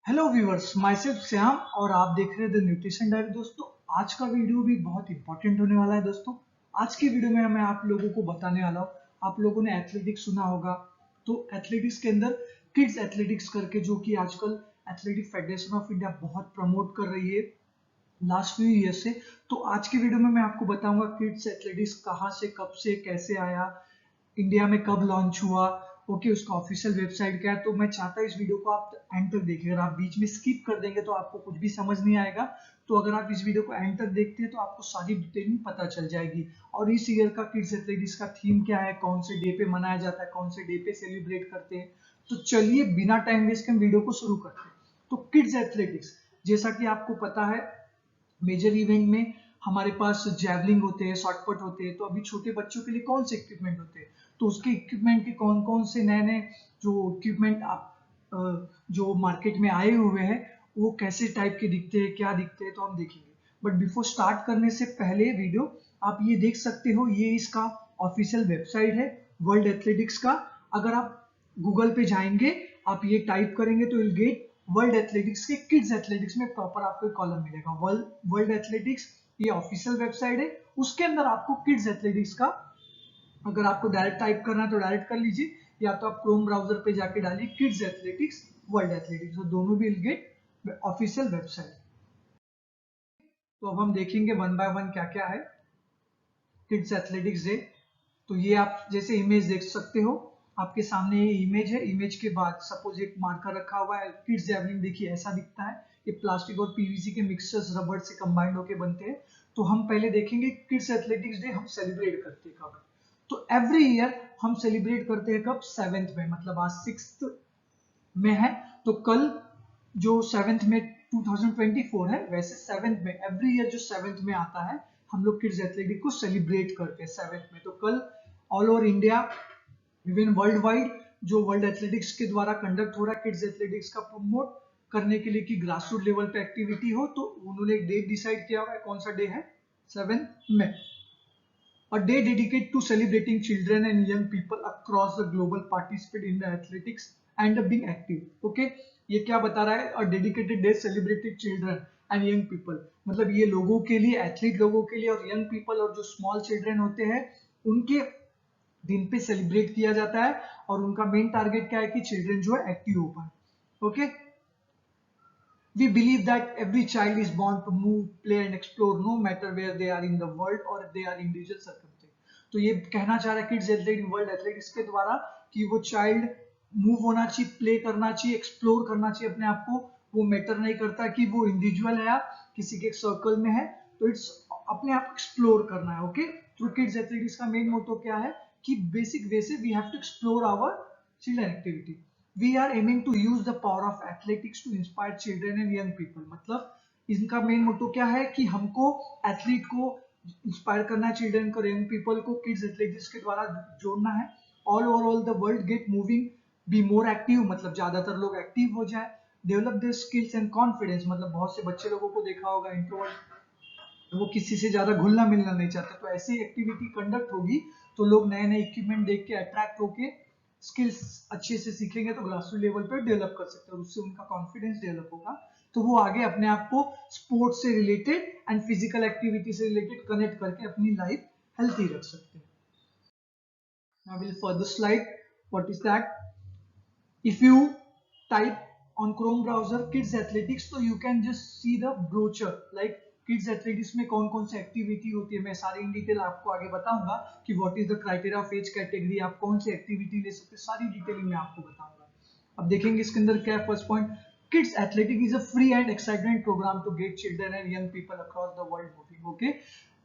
Hello viewers, my self Shyam और आप देख रहे हैं द न्यूट्रिशन डायरी। दोस्तों, आज का वीडियो भी बहुत इंपॉर्टेंट होने वाला है। दोस्तों, आज की वीडियो में मैं आप लोगों को बताने वाला हूँ। आप लोगों ने एथलेटिक्स सुना होगा, तो एथलेटिक्स के अंदर किड्स एथलेटिक्स करके, जो कि आजकल एथलेटिक फेडरेशन ऑफ इंडिया बहुत प्रमोट कर रही है लास्ट फ्यू ईयर से। तो आज की वीडियो में मैं आपको बताऊंगा किड्स एथलेटिक्स कहाँ से, कब से, कैसे आया, इंडिया में कब लॉन्च हुआ, ओके, उसका ऑफिशियल वेबसाइट क्या है। तो मैं चाहता हूँ इस वीडियो को आप एंड तक देखिए। अगर आप बीच में स्किप कर देंगे तो आपको कुछ भी समझ नहीं आएगा। तो अगर आप इस वीडियो को एंड तक देखते हैं तो आपको सारी डिटेलिंग पता चल जाएगी। और इस ईयर का किड्स एथलेटिक्स का थीम क्या है, कौन से डे पे मनाया जाता है, कौन से डे पे सेलिब्रेट करते हैं। तो चलिए बिना टाइम वेस्ट के हम वीडियो को शुरू करते हैं। तो किड्स एथलेटिक्स, जैसा कि आपको पता है, मेजर इवेंट में हमारे पास जैवलिंग होते हैं, शॉटपुट होते हैं। तो अभी छोटे बच्चों के लिए कौन से इक्विपमेंट होते हैं, तो उसके इक्विपमेंट के कौन कौन से नए नए जो इक्विपमेंट आप जो मार्केट में आए हुए हैं, वो कैसे टाइप के दिखते हैं, क्या दिखते हैं, तो हम देखेंगे। बट बिफोर स्टार्ट करने से पहले वीडियो, आप ये देख सकते हो, ये इसका ऑफिशियल वेबसाइट है वर्ल्ड एथलेटिक्स का। अगर आप गूगल पे जाएंगे, आप ये टाइप करेंगे तो विल गेट वर्ल्ड एथलेटिक्स के किड्स एथलेटिक्स में प्रॉपर आपको एक कॉलम मिलेगा। वर्ल्ड एथलेटिक्स ये ऑफिशियल वेबसाइट है, उसके अंदर आपको किड्स एथलेटिक्स का, अगर आपको डायरेक्ट टाइप करना है तो डायरेक्ट कर लीजिए, या तो आप क्रोम ब्राउजर पे जाके डालिए किड्स एथलेटिक्स वर्ल्ड एथलेटिक्स, तो दोनों भी विल गेट ऑफिशियल वेबसाइट। तो अब हम देखेंगे वन बाय वन क्या क्या है किड्स एथलेटिक्स डे। तो ये आप जैसे इमेज देख सकते हो, आपके सामने ये इमेज है। इमेज के बाद सपोज एक मार्कर रखा हुआ है, किड्स जैवलिन, देखिए ऐसा दिखता है। ये प्लास्टिक और पीवीसी के मिक्सचर्स रबर से कंबाइंड होके बनते हैं। तो हम पहले देखेंगे किड्स एथलेटिक्स डे हम सेलिब्रेट करते हैं कब। तो एवरी ईयर हम सेलिब्रेट करते हैं कब, 7th में, मतलब आज 6th में है। तो कल जो 7th में 2024 है, वैसे 7th में एवरी ईयर जो 7th में आता है, हम लोग किड्स एथलेटिक को सेलिब्रेट करते हैं 7th में। तो कल all over India, even world wide, जो वर्ल्ड एथलेटिक्स के द्वारा कंडक्ट हो रहा है किड्स एथलेटिक्स का प्रमोट करने के लिए कि ग्रास रूट लेवल पे एक्टिविटी हो, तो उन्होंने एक डेट डिसाइड किया हुआ है। कौन सा डे है, 7th में। A day dedicated to celebrating children and young people across the global participate in the athletics and being active. Okay, ये क्या बता रहा है, a dedicated day celebrating children and young people, मतलब ये लोगों के लिए, एथलीट लोगों के लिए, और यंग पीपल और जो स्मॉल चिल्ड्रन होते हैं उनके दिन पे सेलिब्रेट किया जाता है। और उनका मेन टारगेट क्या है कि चिल्ड्रन जो है एक्टिव हो पाए। Okay, we believe that every child is born to move, play and explore no matter where they are in the world or they are individual circumstance। तो ये कहना चाह रहा है किड्स एथलेटिक वर्ल्ड एथलेटिक्स के द्वारा कि वो चाइल्ड मूव होना चाहिए, प्ले करना चाहिए, एक्सप्लोर करना चाहिए अपने आप को। वो मैटर नहीं करता कि वो इंडिविजुअल है या किसी के एक सर्कल में है, तो इट्स अपने आप एक्सप्लोर करना है। ओके, थ्रू किड्स एथलेटिक्स का मेन मोटो क्या है कि बेसिक वे से we have to explore our children activity. We are aiming to use the power of athletics to inspire children and young people. मतलब इनका मेन मोटो क्या है कि हमको एथलीट को इंस्पायर करना है, चिल्ड्रन को, यंग पीपल को किड्स एथलेटिक्स के द्वारा जोड़ना है। All overall the world get moving, be more active, मतलब ज्यादातर लोग एक्टिव हो जाए। Develop their skills and confidence, मतलब बहुत से बच्चे लोगों को देखा होगा इंट्रोवर्ट, वो किसी से ज्यादा घुलना मिलना नहीं चाहते। तो ऐसी एक्टिविटी कंडक्ट होगी तो लोग नए नए इक्विपमेंट देख के अट्रैक्ट होके स्किल्स अच्छे से सीखेंगे, तो ग्रास रूट लेवल पे डेवलप कर सकते हैं, उससे उनका कॉन्फिडेंस डेवलप होगा। तो वो आगे अपने आप को स्पोर्ट्स से रिलेटेड एंड फिजिकल एक्टिविटी से रिलेटेड कनेक्ट करके अपनी लाइफ हेल्थी रख सकते हैं। Now we'll further slide. What is that? If you type on Chrome browser kids athletics, so you can just see the brochure, like kids athletics में कौन कौन सी activity होती है। मैं सारी इन डिटेल आपको आगे बताऊंगा कि what is the criteria of age category, आप कौन सी एक्टिविटी ले सकते हैं, सारी डिटेलिंग मैं आपको बताऊंगा। अब देखेंगे इसके अंदर क्या है। First point, kids athletic is a free and excitement programme to get children and young people across the world moving. Okay,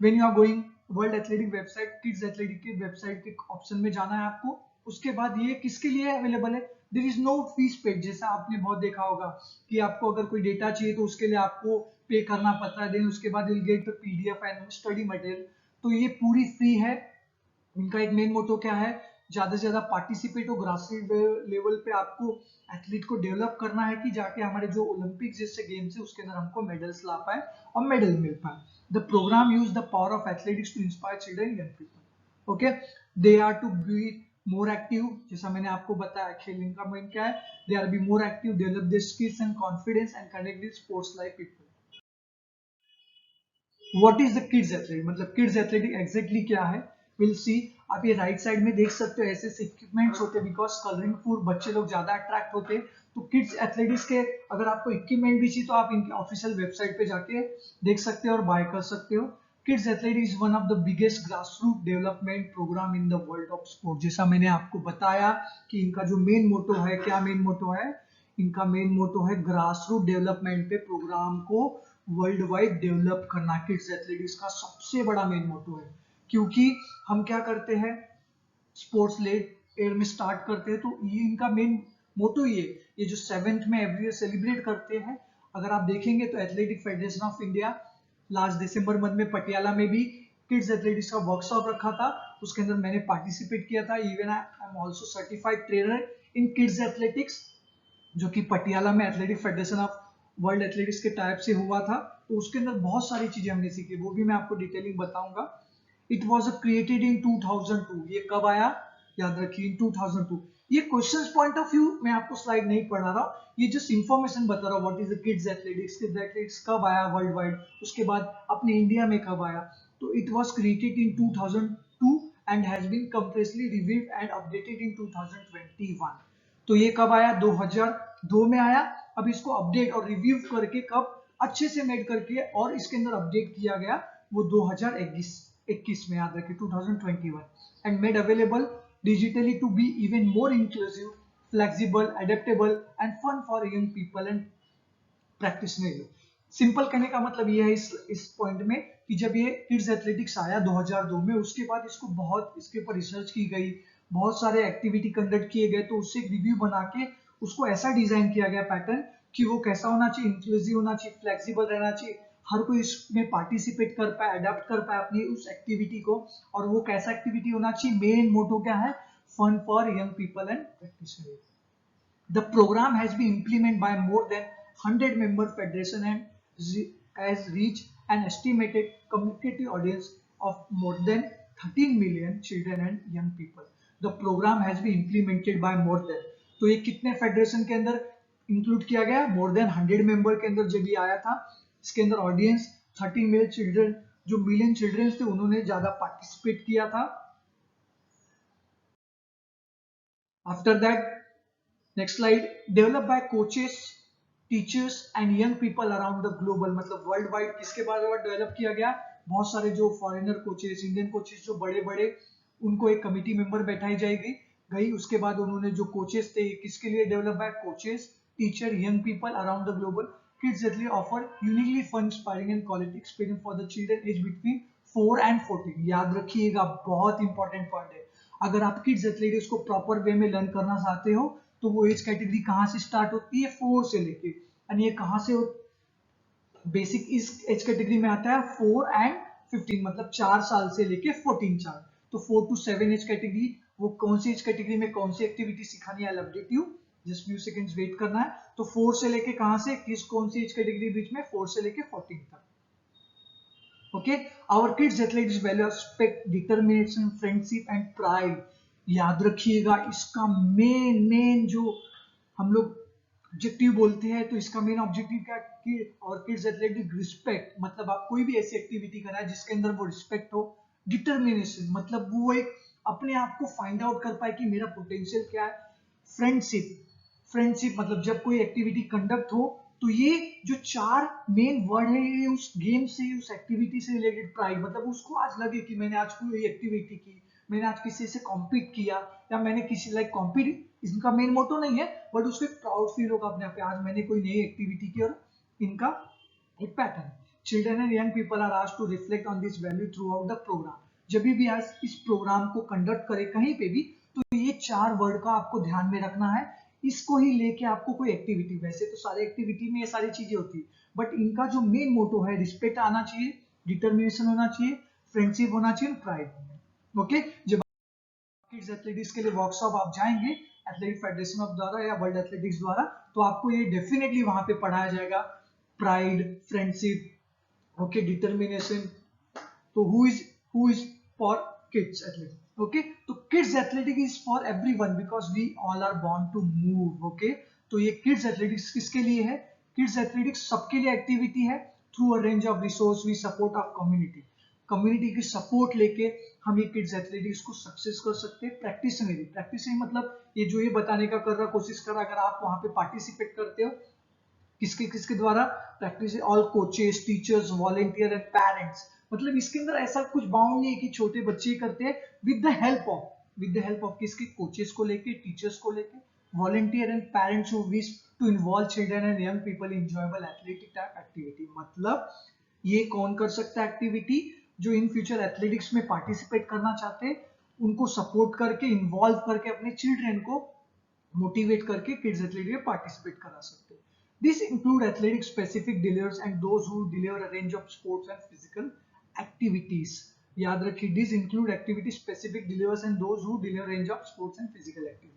when you are going world athletic website, kids athletic के वेबसाइट के option में जाना है आपको। उसके बाद ये किसके लिए अवेलेबल है, there is no fees paid. जैसा आपने बहुत देखा होगा कि आपको अगर कोई डेटा चाहिए तो उसके लिए आपको पे करना पड़ता है, देन उसके बाद will get the PDF and study material. तो ये पूरी फ्री है। इनका एक मेन मोटो क्या है, ज्यादा से ज्यादा पार्टिसिपेट हो, ग्रास रूट लेवल पे आपको एथलीट को डेवलप करना है कि जाके हमारे जो ओलंपिक जैसे गेम्स है उसके अंदर हमको मेडल्स ला पाए और मेडल मिल पाए। The programme use the power of athletics to inspire children young people. Okay, they are to be more active, जैसा मैंने आपको बताया खेलने का मेन क्या है, they are be more active, develop their skills and confidence and connect with sports like people. What is the kids athletic, मतलब kids athletic exactly क्या है, विल सी। आप ये राइट साइड में देख सकते हो ऐसे इक्विपमेंट्स होते हैं, बिकॉज कलरिंग फूड बच्चे लोग ज्यादा अट्रैक्ट होते हैं। तो किड्स एथलेटिक्स के अगर आपको इक्विपमेंट भी चाहिए तो आप इनके ऑफिशियल वेबसाइट पे जाके देख सकते हो और बाय कर सकते हो। Kids athletics is one of the biggest grassroot development programme in the world of sport. जैसा मैंने आपको बताया कि इनका जो मेन मोटो है, क्या मेन मोटो है, इनका मेन मोटो है ग्रासरूट डेवलपमेंट पे प्रोग्राम को वर्ल्ड वाइड डेवलप करना। किड्स एथलेटिक्स का सबसे बड़ा मेन मोटो है, क्योंकि हम क्या करते हैं, स्पोर्ट्स लेट ईयर में स्टार्ट करते हैं, तो ये इनका मेन मोटो ये जो 7th में एवरी ईयर सेलिब्रेट करते हैं। अगर आप देखेंगे तो athletic federation of India last December month में पटियाला में भी किड्स एथलेटिक्स का वर्कशॉप रखा था, उसके अंदर मैंने पार्टिसिपेट किया था। Even I am also certified trainer in kids athletics, जो कि पटियाला में athletic federation of world athletics के टाइप से हुआ था। तो उसके अंदर बहुत सारी चीजें हमने सीखी, वो भी मैं आपको डिटेलिंग बताऊंगा। इट वॉज क्रिएटेड इन 2002, ये कब आया याद रखिए, इन 2002। ये क्वेश्चंस पॉइंट ऑफ व्यू मैं आपको स्लाइड नहीं पढ़ा रहा हूँ, ये जस्ट इंफॉर्मेशन बता रहा हूँ। What is the kids athletics, kids athletics कब आया वर्ल्ड वाइड, उसके बाद अपने इंडिया में कब आया। तो it was created in 2002 and has been completely reviewed and updated in 2021। तो ये कब आया, 2002 में आया। अब इसको अपडेट और रिव्यू करके कब अच्छे से मेड करके और इसके अंदर अपडेट किया गया, वो 2021 में, याद रखिए 2021, and made available digitally to be even more inclusive, flexible, adaptable and fun for young people and practitioners। Simple कहने का मतलब ये है इस पॉइंट में कि जब ये किड्स एथलेटिक्स आया 2002 में, उसके बाद इसको बहुत इसके ऊपर रिसर्च की गई, बहुत सारे एक्टिविटी कंडक्ट किए गए, तो उससे एक रिव्यू बना के उसको ऐसा डिजाइन किया गया पैटर्न कि वो कैसा होना चाहिए, इंक्लूसिव होना चाहिए, फ्लेक्सिबल रहना चाहिए, हर कोई इसमें पार्टिसिपेट कर पाए, अडेप्ट कर पाए अपनी उस एक्टिविटी को। और वो कैसा एक्टिविटी होना चाहिए, मेन मोटो क्या है, fun for young people and practitioners. The program has been implemented by more than 100 member federation and has reached an estimated community audience of more than 13 million children and young people. The program has been implemented by more than, तो ये कितने federation के अंदर include किया गया, more than 100 member के अंदर जब ये आया था। इसके अंदर ऑडियंस 13 मिलियन चिल्ड्रन, जो मिलियन चिल्ड्रन थे उन्होंने ज्यादा पार्टिसिपेट किया था। After that next slide, develop by coaches, teachers and young people around the global, मतलब वर्ल्ड वाइड किसके बारे में डेवलप किया गया, बहुत सारे जो फॉरेनर कोचेस, इंडियन कोचेस जो बड़े बड़े, उनको एक कमिटी मेंबर बैठाई जाएगी गई। उसके बाद उन्होंने जो कोचेस थे, किसके लिए develop by coaches, teacher, young people around the global. Kids athlete offer uniquely fun, inspiring and quality experience for the children age between 4 and 14। याद रखिएगा, बहुत इंपॉर्टेंट पॉइंट है। अगर आप किड्स एथलेटिक्स को प्रॉपर वे में लर्न करना चाहते हो तो वो एज कैटेगरी कहां से स्टार्ट होती है, 4 से लेके, और ये कहां से बेसिक इस एज कैटेगरी में आता है 4 एंड 15, मतलब 4 साल से लेके 14 साल। तो 4 to 7 एज कैटेगरी, वो कौन सी एज कैटेगरी में कौन सी एक्टिविटी सिखानी है, I update you, just few seconds wait करना है। तो 4 से लेके कहां से कौन सी एज कैटेगरी बीच में, 4 से लेके 14 तक। Okay, our kids athletics value respect, determination, friendship and pride. याद रखिएगा, इसका मेन जो हम लोग ऑब्जेक्टिव बोलते हैं, तो इसका मेन ऑब्जेक्टिव क्या कि और किड्स एथलेटिक रिस्पेक्ट, मतलब आप कोई भी ऐसी एक्टिविटी करा है जिसके अंदर वो रिस्पेक्ट हो। डिटर्मिनेशन मतलब वो एक अपने आप को फाइंड आउट कर पाए कि मेरा पोटेंशियल क्या है। फ्रेंडशिप, फ्रेंडशिप मतलब जब कोई एक्टिविटी कंडक्ट हो, तो ये जो 4 मेन वर्ड है, ये उस गेम से, उस एक्टिविटी से रिलेटेड। प्राइड मतलब उसको आज लगे कि मैंने आज कोई एक्टिविटी की, मैंने आज किसी से कॉम्पीट किया, या मैंने किसी लाइक कॉम्पीट, इनका मेन मोटो नहीं है, बट उसको एक प्राउड फील होगा अपने आप, आज मैंने कोई नई एक्टिविटी की, और इनका एक pattern. Children and young people are asked to reflect on this value throughout the programme. जब भी आज इस प्रोग्राम को कंडक्ट करें कहीं पे भी, तो ये 4 वर्ड का आपको ध्यान में रखना है। इसको ही लेके आपको कोई एक्टिविटी, वैसे तो सारे एक्टिविटी में ये सारी चीजें होती है, बट इनका जो मेन मोटो है, रिस्पेक्ट आना चाहिए, डिटर्मिनेशन होना चाहिए, फ्रेंडशिप होना चाहिए, प्राइड। ओके, जब किड्स एथलेटिक्स के लिए वर्कशॉप आप जाएंगे एथलेटिक फेडरेशन ऑफ द्वारा या वर्ल्ड एथलेटिक्स द्वारा, तो आपको ये डेफिनेटली वहां पे पढ़ाया जाएगा, प्राइड, फ्रेंडशिप, ओके, डिटर्मिनेशन। तो who is for kids athletics. Okay, तो kids athletic is for everyone because we all are born to move. Okay, तो ये किड्स एथलेटिक्स किसके लिए है? किड्स एथलेटिक्स सबके लिए एक्टिविटी है। Through a range of resource we support of community. Community की सपोर्ट लेके हम ये किड्स एथलेटिक्स को सक्सेस कर सकते हैं। प्रैक्टिस में भी, प्रैक्टिस में मतलब ये जो ये बताने का कर रहा कोशिश कर रहा, अगर आप वहां पे पार्टिसिपेट करते हो किसके किसके द्वारा? Practice all coaches, teachers, volunteer and parents. मतलब इसके अंदर ऐसा कुछ बाउंड नहीं है कि छोटे बच्चे करते हैं, विद द हेल्प ऑफ किसके? कोचेस को लेके, टीचर्स को लेके, volunteer and parents who wish to involve children and young people in enjoyable athletic type activity. मतलब ये कौन कर सकता है एक्टिविटी? जो इन फ्यूचर एथलेटिक्स में पार्टिसिपेट करना चाहते हैं, उनको सपोर्ट करके, इन्वॉल्व करके, अपने चिल्ड्रन को मोटिवेट करके किड्स एथलेटिक में पार्टिसिपेट करा सकते हैं। This include athletic specific delivers and those who deliver a range of sports and physical activities. याद रखिए, these include activity specific delivers and those who deliver range of sports and physical activity.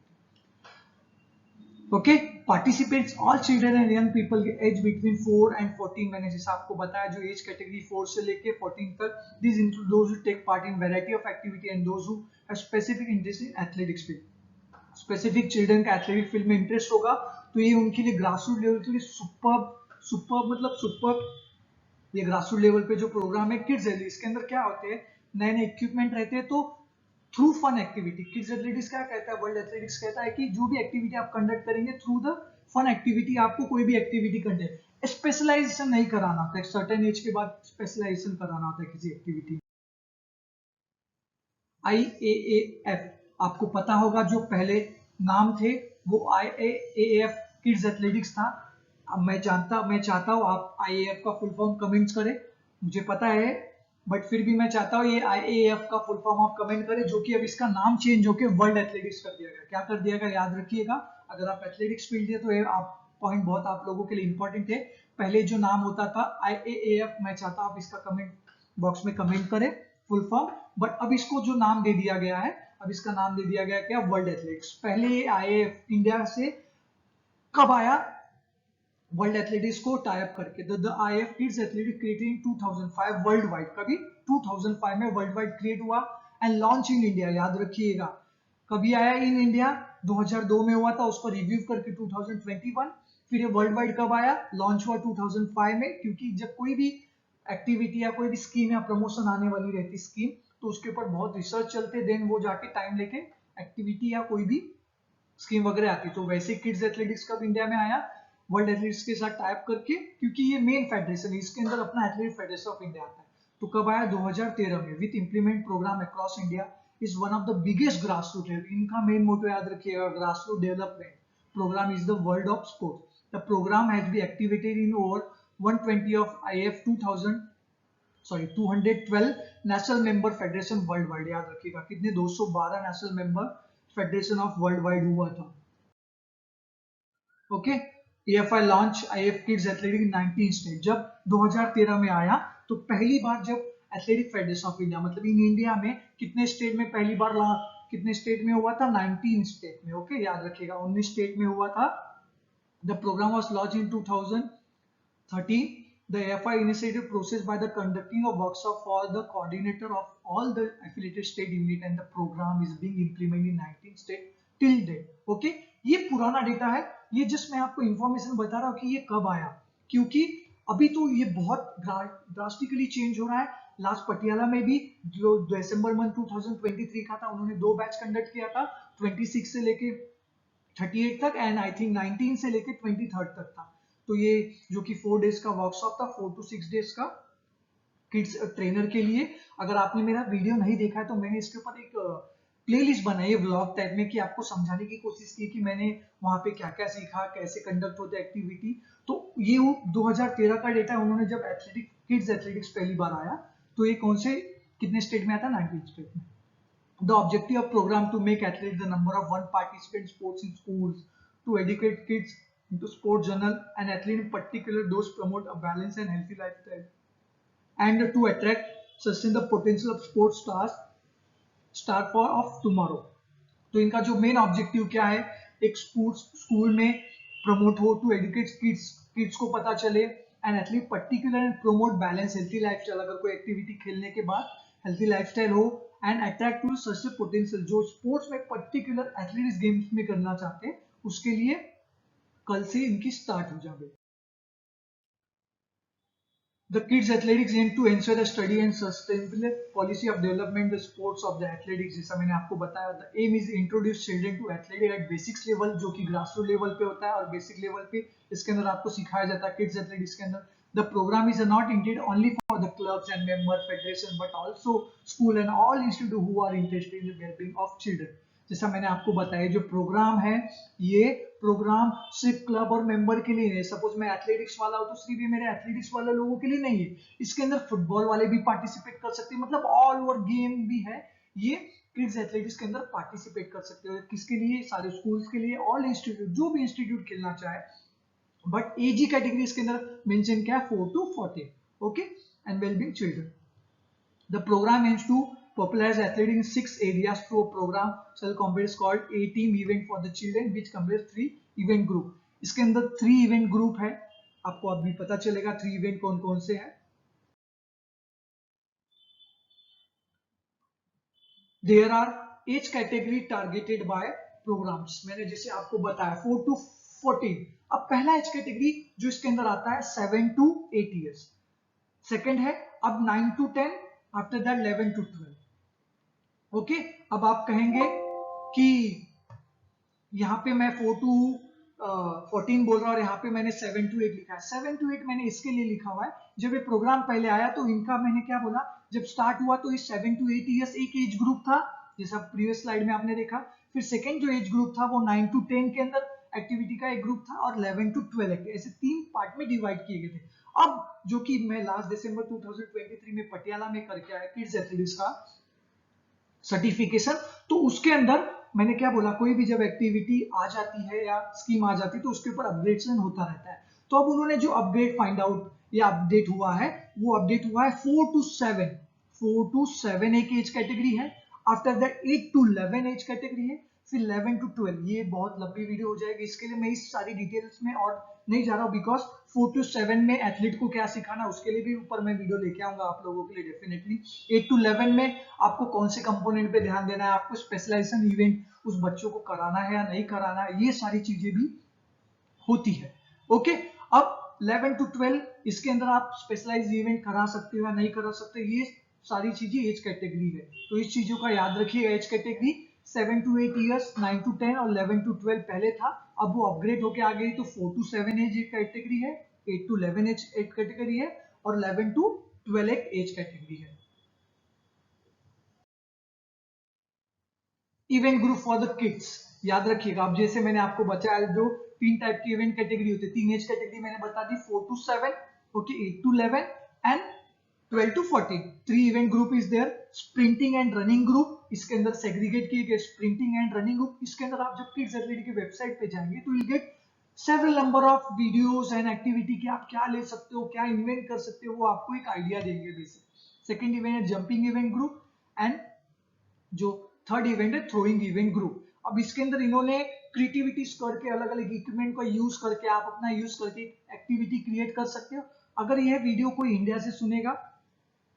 Okay, participants all children and young people age between 4 and 14। मैंने जैसा आपको बताया जो age category 4 से लेके 14 तक। These include those who take part in variety of activity and those who have specific interest in athletics field। Specific children का athletic field में इंटरेस्ट होगा तो ये उनके लिए ग्रासरूट लेवल के लिए सुपर मतलब सुपर ये ग्रासरूट लेवल पे जो प्रोग्राम है किड्स एथलेटिक्स, इसके अंदर क्या होते हैं? नए नए इक्विपमेंट रहते हैं। तो through fun activity, kids athletics क्या कहता है? वर्ल्ड एथलेटिक्स कहता है कि जो भी एक्टिविटी आप कंडक्ट करेंगे थ्रू द फन एक्टिविटी, आपको कोई भी एक्टिविटी कंडक्ट, स्पेशलाइजेशन नहीं कराना होता है। सर्टेन एज के बाद स्पेशलाइजेशन कराना होता है किसी एक्टिविटी। IAAF आपको पता होगा, जो पहले नाम थे वो IAAF किड्स एथलेटिक्स था। अब मैं चाहता हूँ आप IAAF का फुल फॉर्म कमेंट्स करें। मुझे पता है बट फिर भी मैं चाहता हूँ ये IAAF का फुल फॉर्म आप कमेंट करें, जो कि अब इसका नाम चेंज होकर वर्ल्ड एथलेटिक्स कर दिया गया। क्या कर दिया गया याद रखिएगा, अगर आप एथलेटिक्स फील्ड है तो ये आप पॉइंट बहुत आप लोगों के लिए इंपॉर्टेंट है। पहले जो नाम होता था IAAF, मैं चाहता हूँ आप इसका कमेंट बॉक्स में कमेंट करें फुल फॉर्म। बट अब इसको जो नाम दे दिया गया है, अब इसका नाम दे दिया गया क्या? World athletics. पहले ये IAAF इंडिया से कब आया? वर्ल्ड एथलेटिक्स को टाइप करके। The IAAF kids athletics created in 2005 world wide. कभी 2005 में वर्ल्ड वाइड क्रिएट हुआ एंड लॉन्च इन इंडिया। याद रखिएगा कभी आया इन इंडिया? 2002 में हुआ था, उसको रिव्यू करके 2021। फिर ये वर्ल्ड वाइड कब आया? लॉन्च हुआ 2005 में। क्योंकि जब कोई भी एक्टिविटी या कोई भी स्कीम या प्रमोशन आने वाली रहती स्कीम, तो उसके ऊपर बहुत रिसर्च चलते, देन वो जाके टाइम लेके एक्टिविटी या कोई भी स्कीम वगैरह आती। तो वैसे किड्स एथलेटिक्स कब इंडिया में आया? वर्ल्ड एथलेटिक्स के साथ टाइप करके, क्योंकि ये मेन फेडरेशन है, इसके अंदर अपना एथलेटिक फेडरेशन ऑफ इंडिया आता है। तो कब आया? 2013 में। With implement programme across India is one of the biggest grass root. इनका मेन मोटो याद रखिएगा, grass root development programme is the world of sports. The programme has been activated in over 120 of IAAF 212 national member federation world wide. याद रखिएगा कितने? 212 national member federation of world wide हुआ था। ओके, AFI launch IAAF kids athletic in 19 state. जब 2013 में आया तो पहली बार जब एथलेटिक फेडरेशन ऑफ इंडिया, मतलब इन इंडिया में कितने स्टेट में पहली बार कितने स्टेट में हुआ था? 19 स्टेट में। ओके, याद रखिएगा 19 स्टेट में हुआ था। The programme was launch in 2013। The AFI initiative process by the conducting of workshop for the coordinator of all the affiliated state unit and the program is being implemented in 19 state till date. Okay, ये पुराना data है, ये just मैं आपको information बता रहा हूँ कि ये कब आया, क्योंकि अभी तो ये बहुत ड्रास्टिकली चेंज हो रहा है। लास्ट पटियाला में भी जो दिसंबर मंथ 2023 का था, उन्होंने 2 बैच कंडक्ट किया था, 26 से लेके 38 तक एंड आई थिंक 19 से लेके 23 तक था। तो ये जो कि 4 डेज का वर्कशॉप था, 4 to 6 डेज का किड्स ट्रेनर के लिए। अगर आपने मेरा वीडियो नहीं देखा है तो मैंने इसके ऊपर एक प्लेलिस्ट बनाई है व्लॉग टाइप में, कि आपको समझाने की कोशिश की कि मैंने वहां पे क्या क्या सीखा, कैसे कंडक्ट होते एक्टिविटी। तो ये 2013 का डेटा है। उन्होंने जब किड्स एथलेटिक्स पहली बार आया तो ये कौन से कितने स्टेट में आया था? 19 स्टेट में। The objective of program to make athlete the number of one participant sports in schools, to educate kids into sports journal and athlete in particular those promote a balanced and healthy lifestyle, and to attract sustain the potential of sports star for of tomorrow। तो इनका जो main objective क्या है? एक sports school में promote हो, to educate kids को पता चले, and athlete particular and promote balance healthy lifestyle. अगर कोई एक्टिविटी खेलने के बाद हेल्थी लाइफस्टाइल हो, and attract to such potential, जो स्पोर्ट्स में पर्टिकुलर एथलेटिक्स गेम्स में करना चाहते हैं उसके लिए कल से इनकी स्टार्ट हो जाएगी। The kids athletics aim to ensure the study and sustainable policy of development the sports of the athletics, जैसा मैंने आपको बताया। The aim is introduce children to athletics at basics level, जो कि grassroots level पे होता है, और basic level पे इसके अंदर आपको सिखाया जाता है kids athletics के अंदर। The program is not intended only for the clubs and member federation but also school and all institute who are interested in the well-being of children। जैसा मैंने आपको बताया जो प्रोग्राम है ये प्रोग्राम सिर्फ क्लब और मेंबर के लिए नहीं है। सपोज मैं एथलेटिक्स वाला हूं तो सिर्फ ये मेरे एथलेटिक्स वाले लोगों के लिए नहीं है, इसके अंदर फुटबॉल वाले भी पार्टिसिपेट कर सकते हैं, मतलब ऑल ओवर गेम भी है ये किड्स एथलेटिक्स के अंदर पार्टिसिपेट कर सकते हो। किसके लिए? सारे स्कूल्स के लिए, ऑल इंस्टीट्यूट, जो भी इंस्टीट्यूट खेलना चाहे। बट एजी कैटेगरी इसके अंदर मेंशन क्या है? 4 to 14, okay, and wellbeing children. The program aims to popularize athletics in 6 areas through a program cell competition called A Team Event for the Children, which combines 3 event group। इसके अंदर 3 event group है, आपको अभी पता चलेगा 3 event कौन कौन से हैं। There are age category targeted by programs, मैंने जैसे आपको बताया 4 to 14। अब पहला एज कैटेगरी जो इसके अंदर आता है 7 to 8 years, सेकेंड है अब 9 to 10, after that 11 to 12। Okay, अब आप कहेंगे कि यहाँ पे मैं 4 to 14 बोल रहा हूँ और यहाँ पे मैंने 7 to 8 लिखा है। 7 to 8 मैंने इसके लिए लिखा हुआ है, जब ये प्रोग्राम पहले आया तो इनका मैंने क्या बोला, जब स्टार्ट हुआ तो इस 7 to 8 ईयर्स एक एज ग्रुप था, जैसा प्रीवियस स्लाइड में आपने देखा। फिर सेकेंड जो एज ग्रुप था वो 9 to 10 के अंदर एक्टिविटी का एक ग्रुप था, और 11 to 12 ऐसे 3 पार्ट में डिवाइड किए गए थे। अब जो कि मैं लास्ट दिसंबर 2023 में पटियाला में करके आया किड्स एथलेटिक्स का सर्टिफिकेशन, तो उसके अंदर मैंने क्या बोला, कोई भी जब एक्टिविटी आ जाती है या स्कीम आ जाती है तो उसके ऊपर अपडेशन होता रहता है। तो अब उन्होंने जो अपडेट फाइंड आउट या अपडेट हुआ है वो अपडेट हुआ है 4 to 7। 4 to 7 एक एज कैटेगरी है, after that 8 to 11 age category है, फिर 11 to 12। ये बहुत लंबी वीडियो हो जाएगी, इसके लिए मैं इस सारी डिटेल्स में और नहीं जा रहा हूँ, बिकॉज 4 to 7 में एथलीट को क्या सिखाना उसके लिए भी ऊपर मैं वीडियो लेके आऊंगा आप लोगों के लिए डेफिनेटली। 8 to 11 में आपको कौन से कंपोनेंट पे ध्यान देना है, आपको स्पेशलाइजेशन इवेंट उस बच्चों को कराना है या नहीं कराना है, ये सारी चीजें भी होती है। ओके, अब 11 to 12 इसके अंदर आप स्पेशलाइज इवेंट करा सकते हो या नहीं करा सकते, ये सारी चीजें एज कैटेगरी है। तो इस चीजों का याद रखिए, age category 7 to 8 years, 9 to 10 और 11 to 12 पहले था, अब वो अपग्रेड होके आ गई तो 4 to 7 एज कैटेगरी है, 8 to 11 एज कैटेगरी है, और 11 to 12 एक एज कैटेगरी है। Event group for the kids, याद रखिएगा। अब जैसे मैंने आपको बताया जो 3 टाइप की इवेंट कैटेगरी होती है, 3 एज कैटेगरी मैंने बता दी, 4 to 7, okay, 8 to 11 and 12 to 14। 3 event group is there. Sprinting and running group, इसके अंदर सेग्रीगेट किए गए स्प्रिंटिंग एंड रनिंग ग्रुप। इसके अंदर आप जब किड्स एथलेटिक की वेबसाइट पे जाएंगे तो you get several number of videos and activity कि आप क्या ले सकते हो, क्या इन्वेंट कर सकते हो, वो आपको एक आइडिया देंगे बेसिक। सेकंड इवेंट है जंपिंग इवेंट ग्रुप, एंड जो थर्ड इवेंट है थ्रोइंग इवेंट ग्रुप। अब इसके अंदर इन्होंने क्रिएटिविटीज करके अलग अलग इक्विपमेंट को यूज करके आप अपना यूज करके एक्टिविटी क्रिएट कर सकते हो। अगर यह वीडियो कोई इंडिया से सुनेगा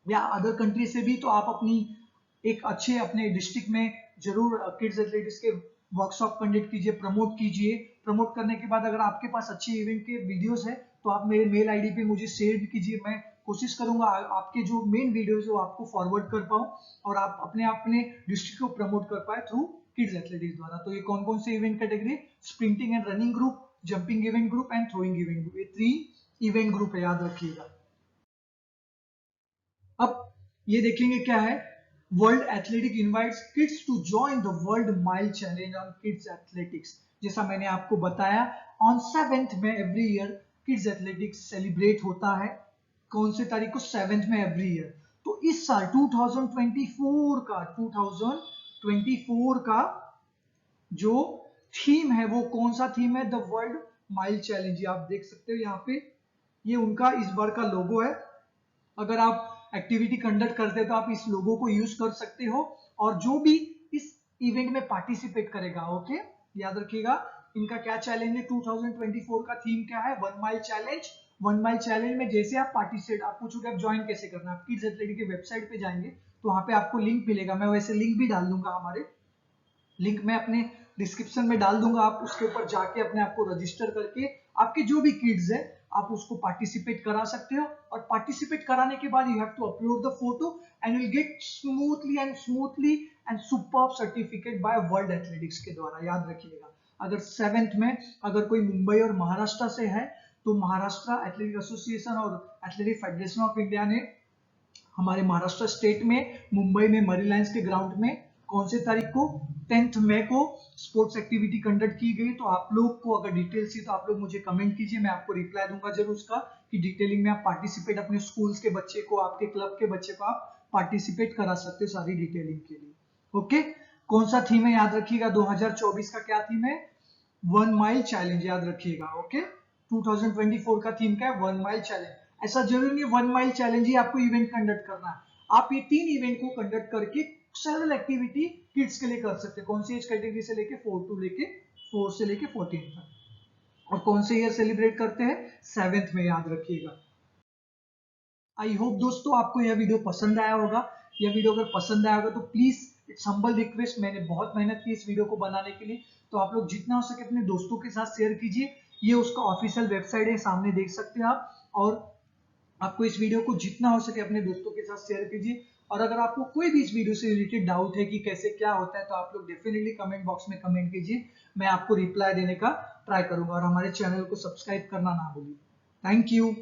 या अदर कंट्री से भी, तो आप अपनी एक अच्छे अपने डिस्ट्रिक्ट में जरूर किड्स एथलेटिक्स के वर्कशॉप कंडक्ट कीजिए, प्रमोट कीजिए। प्रमोट करने के बाद अगर आपके पास अच्छे इवेंट के वीडियोस है तो आप मेरे मेल आईडी पे मुझे शेयर कीजिए, मैं कोशिश करूंगा आपके जो मेन वीडियोस है वो आपको फॉरवर्ड कर पाऊं और आप अपने डिस्ट्रिक्ट को प्रमोट कर पाए थ्रू किड्स एथलेटिक्स द्वारा। तो ये कौन कौन से event category? Sprinting and running group, jumping event group and throwing event group, ये 3 इवेंट ग्रुप है, याद रखिएगा। अब ये देखेंगे क्या है, world athletic invites kids to join the world mile challenge on kids athletics. जैसा मैंने आपको बताया ऑन 7th में every year kids athletics celebrate होता है। कौन से तारीख को? 7th में एवरी ईयर। तो इस साल 2024 का जो थीम है वो कौन सा थीम है? The world mile challenge. आप देख सकते हो यहाँ पे ये उनका इस बार का लोगो है। अगर आप एक्टिविटी कंडक्ट करते हैं तो आप इस लोगो को यूज कर सकते हो, और जो भी इस इवेंट में पार्टिसिपेट करेगा, ओके, याद रखिएगा इनका क्या चैलेंज है। 2024 का थीम क्या है? 1 माइल चैलेंज। 1 माइल चैलेंज में जैसे आप पार्टिसिपेट, आप पूछोगे आप ज्वाइन कैसे करना है, आप किड्स एथलेटिक की वेबसाइट पे जाएंगे तो वहाँ पे आपको लिंक मिलेगा। मैं वैसे लिंक भी डाल दूंगा, हमारे लिंक मैं अपने डिस्क्रिप्शन में डाल दूंगा। आप उसके ऊपर जाके अपने आप को रजिस्टर करके आपके जो भी किड्स है आप उसको पार्टिसिपेट करा सकते हो। और पार्टिसिपेट कराने के बाद you have to upload the photo and will get smoothly and superb certificate by world athletics के द्वारा। याद रखिएगा, अगर 7th में अगर कोई मुंबई और महाराष्ट्र से है तो महाराष्ट्र एथलेटिक एसोसिएशन और एथलेटिक फेडरेशन ऑफ इंडिया ने हमारे महाराष्ट्र स्टेट में मुंबई में मरीन लाइंस के ग्राउंड में कौन से तारीख को 10th मई को स्पोर्ट्स एक्टिविटी कंडक्ट की गई। तो आप लोग को अगर डिटेल्स चाहिए तो आप लोग मुझे कमेंट कीजिए, मैं आपको रिप्लाई दूंगा जरूर उसका, कि डिटेलिंग में आप पार्टिसिपेट अपने स्कूल्स के बच्चे को, आपके क्लब के बच्चे को आप पार्टिसिपेट करा सकते हो सारी डिटेलिंग के लिए। ओके, कौन सा थीम है याद रखिएगा, 2024 का क्या थीम है, 1 माइल चैलेंज। याद रखिएगा। ओके, 2024 का थीम क्या है, 1 माइल चैलेंज। ऐसा जरूरी नहीं 1 माइल चैलेंज ही आपको इवेंट कंडक्ट करना है, आप ये 3 इवेंट को कंडक्ट करके सेवरल एक्टिविटी किड्स के लिए कर सकते हैं। कौन सी एज कैटेगरी से लेके 4 से लेके 14 तक। और कौन से ईयर सेलिब्रेट करते हैं, 7th में। याद रखिएगा। आई होप दोस्तों आपको यह वीडियो पसंद आया होगा। यह वीडियो अगर पसंद आया होगा तो प्लीज इट्स हम्बल रिक्वेस्ट, मैंने बहुत मेहनत की इस वीडियो को बनाने के लिए, तो आप लोग जितना हो सके अपने दोस्तों के साथ शेयर कीजिए। ये उसका ऑफिशियल वेबसाइट है, सामने देख सकते हैं आप। और आपको इस वीडियो को जितना हो सके अपने दोस्तों के साथ शेयर कीजिए। और अगर आपको कोई भी इस वीडियो से रिलेटेड डाउट है कि कैसे क्या होता है तो आप लोग डेफिनेटली कमेंट बॉक्स में कमेंट कीजिए, मैं आपको रिप्लाई देने का ट्राई करूंगा। और हमारे चैनल को सब्सक्राइब करना ना भूलिए। Thank you.